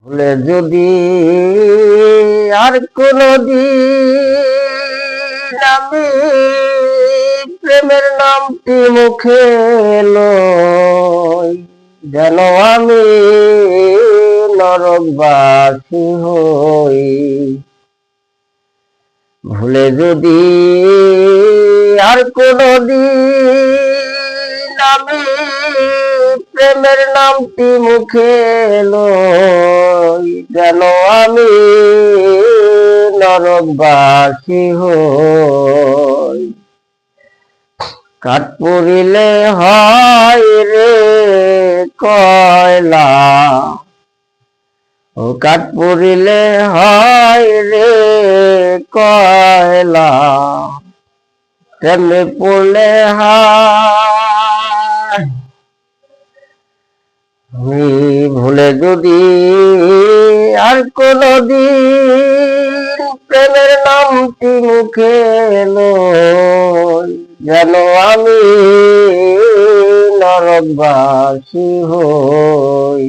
ভুলে যদি আর কোনদিন আমি প্রেমের নামটি মুখে লই, যেন আমি নরকবাসী হই। ভুলে যদি আর কোনদিন আমি প্রেমের নামটি মুখে লই, যেন আমি নরকবাসী হই। কাঠ পুড়িলে হয় রে কয়লা, ও কাঠ পুড়িলে হয় রে কয়লা, তেমনি পড়লে হয়। আমি ভুলে যদি আর কোনদিন প্রেমের নামটি মুখে লই, যেন আমি নরকবাসী হই।